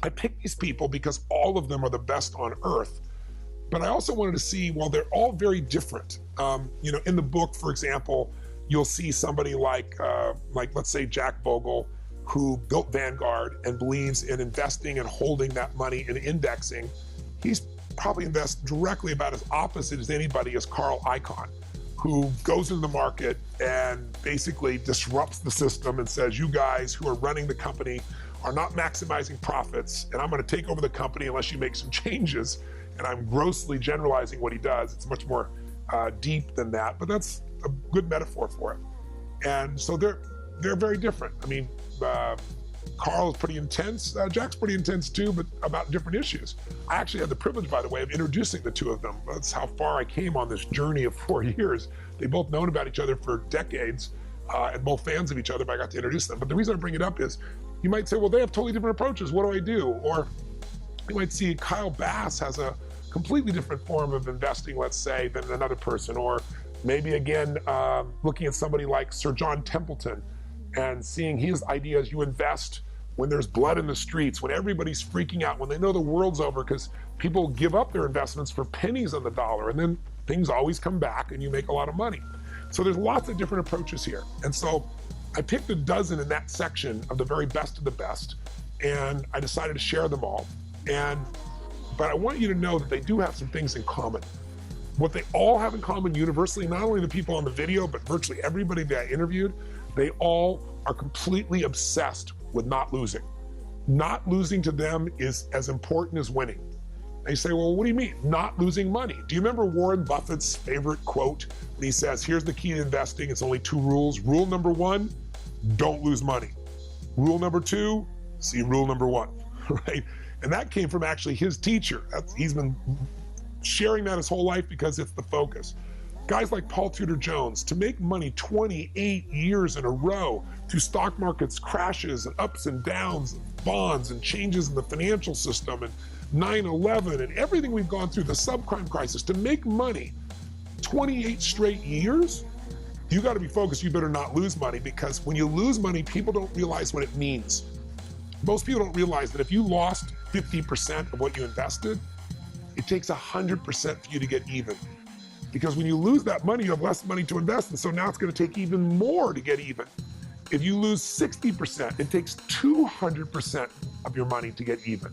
I picked these people because all of them are the best on earth. But I also wanted to see, well, they're all very different. In the book, for example, you'll see somebody like let's say Jack Bogle, who built Vanguard and believes in investing and holding that money and indexing. He's probably invests directly about as opposite as anybody as Carl Icahn, who goes into the market and basically disrupts the system and says, you guys who are running the company are not maximizing profits, and I'm going to take over the company unless you make some changes. And I'm grossly generalizing what he does. It's much more deep than that, but that's a good metaphor for it. And so they're very different. I mean, Carl is pretty intense. Jack's pretty intense too, but about different issues. I actually had the privilege, by the way, of introducing the two of them. That's how far I came on this journey of 4 years. They both known about each other for decades and both fans of each other, but I got to introduce them. But the reason I bring it up is you might say, well, they have totally different approaches. What do I do? Or you might see Kyle Bass has a completely different form of investing, let's say, than another person. Or maybe, again, looking at somebody like Sir John Templeton and seeing his ideas. You invest when there's blood in the streets, when everybody's freaking out, when they know the world's over, because people give up their investments for pennies on the dollar, and then things always come back and you make a lot of money. So there's lots of different approaches here. And so I picked a dozen in that section of the very best of the best, and I decided to share them all. But I want you to know that they do have some things in common. What they all have in common universally, not only the people on the video, but virtually everybody that I interviewed, they all are completely obsessed with not losing. Not losing to them is as important as winning. They say, well, what do you mean? Not losing money. Do you remember Warren Buffett's favorite quote when he says, here's the key to investing, it's only 2 rules. Rule number 1, don't lose money. Rule number 2, see rule number 1, right? And that came from actually his teacher. He's been sharing that his whole life because it's the focus. Guys like Paul Tudor Jones, to make money 28 years in a row through stock markets crashes and ups and downs, and bonds and changes in the financial system and 9/11 and everything we've gone through, the subprime crisis, to make money 28 straight years, you got to be focused. You better not lose money, because when you lose money, people don't realize what it means. Most people don't realize that if you lost 50% of what you invested, it takes 100% for you to get even. Because when you lose that money, you have less money to invest, and so now it's going to take even more to get even. If you lose 60%, it takes 200% of your money to get even.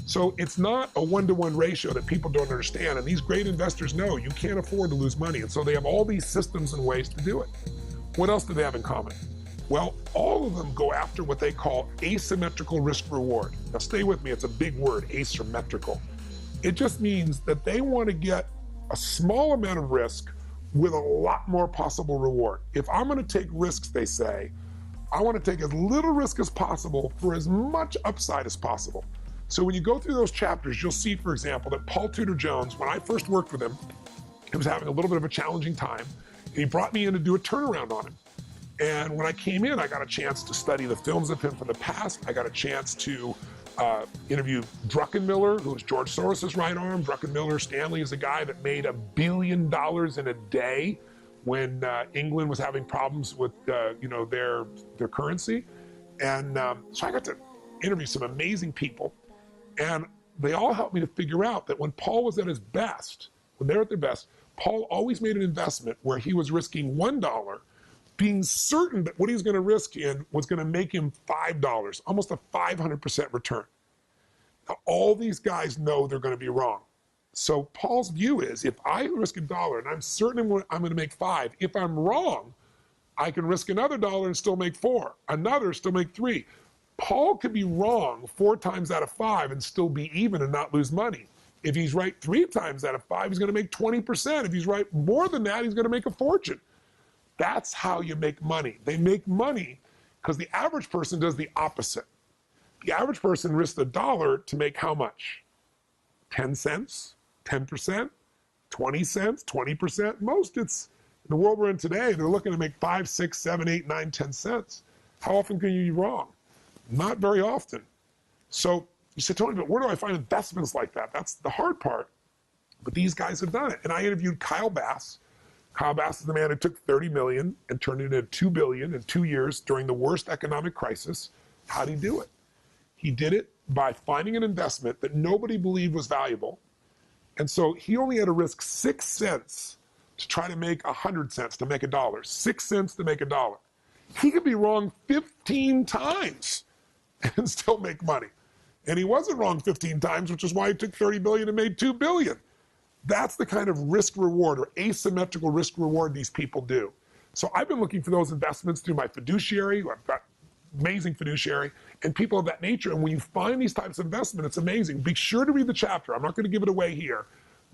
So it's not a 1-to-1 ratio that people don't understand, and these great investors know you can't afford to lose money, and so they have all these systems and ways to do it. What else do they have in common? Well, all of them go after what they call asymmetrical risk reward. Now stay with me, it's a big word, asymmetrical. It just means that they want to get a small amount of risk with a lot more possible reward. If I'm going to take risks, they say, I want to take as little risk as possible for as much upside as possible. So when you go through those chapters, you'll see, for example, that Paul Tudor Jones, when I first worked with him, he was having a little bit of a challenging time, and he brought me in to do a turnaround on him. And when I came in, I got a chance to study the films of him from the past. I got a chance to interview Druckenmiller, who was George Soros's right arm. Druckenmiller Stanley is a guy that made $1 billion in a day when England was having problems with their currency. And so I got to interview some amazing people, and they all helped me to figure out that when Paul was at his best, when they're at their best, Paul always made an investment where he was risking $1, being certain that what he was going to risk in was going to make him $5, almost a 500% return. Now, all these guys know they're going to be wrong. So Paul's view is, if I risk $1 and I'm certain I'm going to make 5, if I'm wrong, I can risk another $1 and still make 4, another still make 3. Paul could be wrong 4 times out of 5 and still be even and not lose money. If he's right 3 times out of 5, he's going to make 20%. If he's right more than that, he's going to make a fortune. That's how you make money. They make money because the average person does the opposite. The average person risks $1 to make how much? 10 cents, 10%, 20 cents, 20%. Most, it's in the world we're in today, they're looking to make 5, 6, 7, 8, 9, 10 cents. How often can you be wrong? Not very often. So you said, Tony, but where do I find investments like that? That's the hard part. But these guys have done it. And I interviewed Kyle Bass. Kyle Bass is the man who took $30 million and turned it into $2 billion in 2 years during the worst economic crisis. How did he do it? He did it by finding an investment that nobody believed was valuable. And so he only had to risk 6 cents to try to make 100 cents to make $1, 6 cents to make $1. He could be wrong 15 times and still make money. And he wasn't wrong 15 times, which is why he took $30 billion and made $2 billion. That's the kind of risk reward or asymmetrical risk reward these people do. So I've been looking for those investments through my fiduciary. I've got amazing fiduciary and people of that nature. And when you find these types of investment, it's amazing. Be sure to read the chapter. I'm not going to give it away here,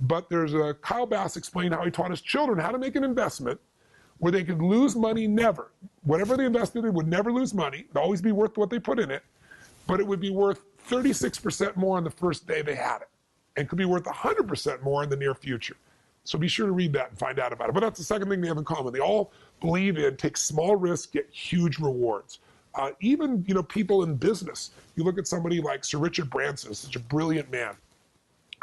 but there's a Kyle Bass explained how he taught his children how to make an investment where they could lose money never. Whatever they invested in would never lose money. It'd always be worth what they put in it, but it would be worth 36% more on the first day they had it and could be worth 100% more in the near future. So be sure to read that and find out about it. But that's the second thing they have in common. They all believe in take small risks, get huge rewards. Even people in business. You look at somebody like Sir Richard Branson, such a brilliant man.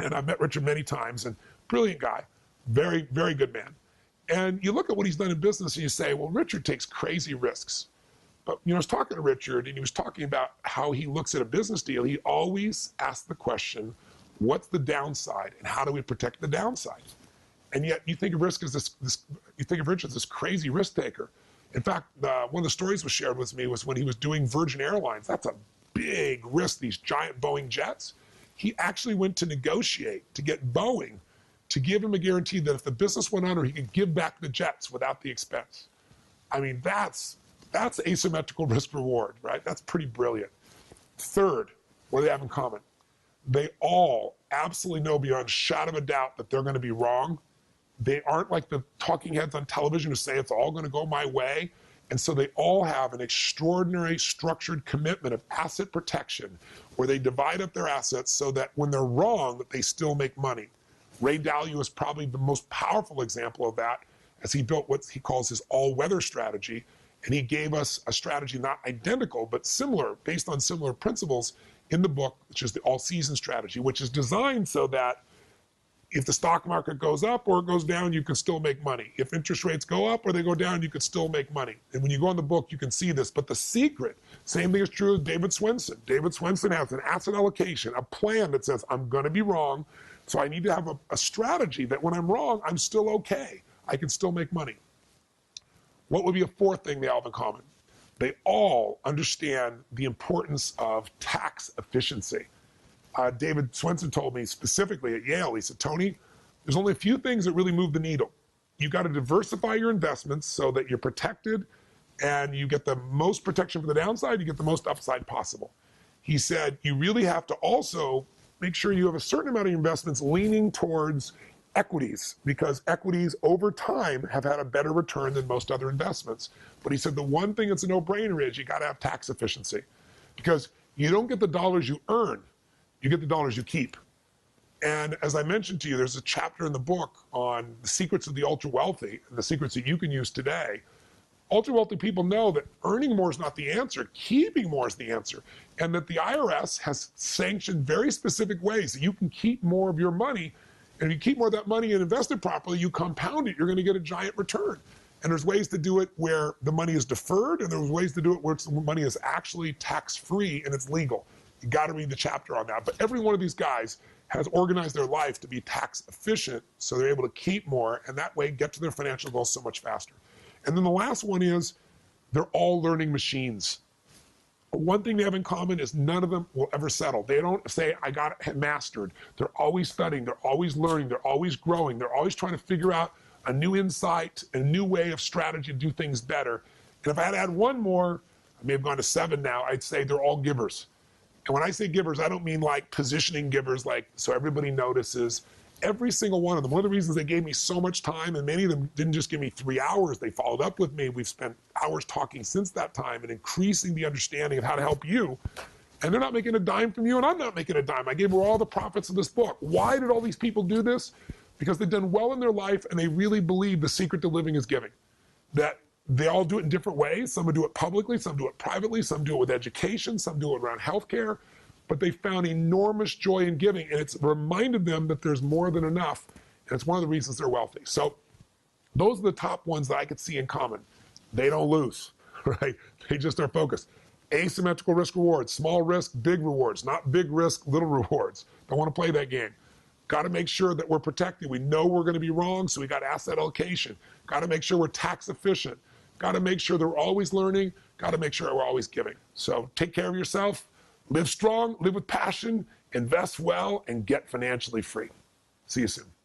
And I've met Richard many times, and brilliant guy, very, very good man. And you look at what he's done in business and you say, well, Richard takes crazy risks. But I was talking to Richard and he was talking about how he looks at a business deal. He always asks the question, what's the downside and how do we protect the downside? And yet you think of risk as you think of Richard as this crazy risk taker. In fact, one of the stories was shared with me was when he was doing Virgin Airlines. That's a big risk, these giant Boeing jets. He actually went to negotiate to get Boeing to give him a guarantee that if the business went under, he could give back the jets without the expense. I mean, that's asymmetrical risk reward, right? That's pretty brilliant. Third, what do they have in common? They all absolutely know beyond a shadow of a doubt that they're going to be wrong. They aren't like the talking heads on television who say it's all going to go my way. And so they all have an extraordinary structured commitment of asset protection where they divide up their assets so that when they're wrong, they still make money. Ray Dalio is probably the most powerful example of that as he built what he calls his all-weather strategy. And he gave us a strategy not identical, but similar, based on similar principles in the book, which is the all-season strategy, which is designed so that if the stock market goes up or it goes down, you can still make money. If interest rates go up or they go down, you can still make money. And when you go in the book, you can see this. But the secret, same thing is true of David Swenson. David Swenson has an asset allocation, a plan that says, I'm going to be wrong, so I need to have a strategy that when I'm wrong, I'm still okay. I can still make money. What would be a fourth thing they all have in common? They all understand the importance of tax efficiency. David Swenson told me specifically at Yale, he said, Tony, there's only a few things that really move the needle. You got to diversify your investments so that you're protected and you get the most protection for the downside, you get the most upside possible. He said, you really have to also make sure you have a certain amount of investments leaning towards equities, because equities over time have had a better return than most other investments. But he said the one thing that's a no-brainer is you got to have tax efficiency, because you don't get the dollars you earn, you get the dollars you keep. And as I mentioned to you, there's a chapter in the book on the secrets of the ultra-wealthy and the secrets that you can use today. Ultra-wealthy people know that earning more is not the answer, keeping more is the answer, and that the IRS has sanctioned very specific ways that you can keep more of your money. And if you keep more of that money and invest it properly, you compound it, you're going to get a giant return. And there's ways to do it where the money is deferred, and there's ways to do it where the money is actually tax-free and it's legal. You got to read the chapter on that. But every one of these guys has organized their life to be tax efficient, so they're able to keep more, and that way get to their financial goals so much faster. And then the last one is they're all learning machines. One thing they have in common is none of them will ever settle. They don't say, I got it mastered. They're always studying, they're always learning, they're always growing, they're always trying to figure out a new insight, a new way of strategy to do things better. And if I had to add one more, I may have gone to 7 now, I'd say they're all givers. And when I say givers, I don't mean like positioning givers, like so everybody notices. Every single one of them. One of the reasons they gave me so much time, and many of them didn't just give me 3 hours, they followed up with me. We've spent hours talking since that time and increasing the understanding of how to help you. And they're not making a dime from you, and I'm not making a dime. I gave her all the profits of this book. Why did all these people do this? Because they've done well in their life, and they really believe the secret to living is giving. That they all do it in different ways. Some do it publicly, some do it privately, some do it with education, some do it around healthcare. But they found enormous joy in giving, and it's reminded them that there's more than enough, and it's one of the reasons they're wealthy. So those are the top ones that I could see in common. They don't lose, right? They just are focused. Asymmetrical risk rewards, small risk, big rewards, not big risk, little rewards. Don't want to play that game. Got to make sure that we're protected. We know we're going to be wrong, so we got asset allocation. Got to make sure we're tax efficient. Got to make sure that we're always learning. Got to make sure we're always giving. So take care of yourself, live strong, live with passion, invest well, and get financially free. See you soon.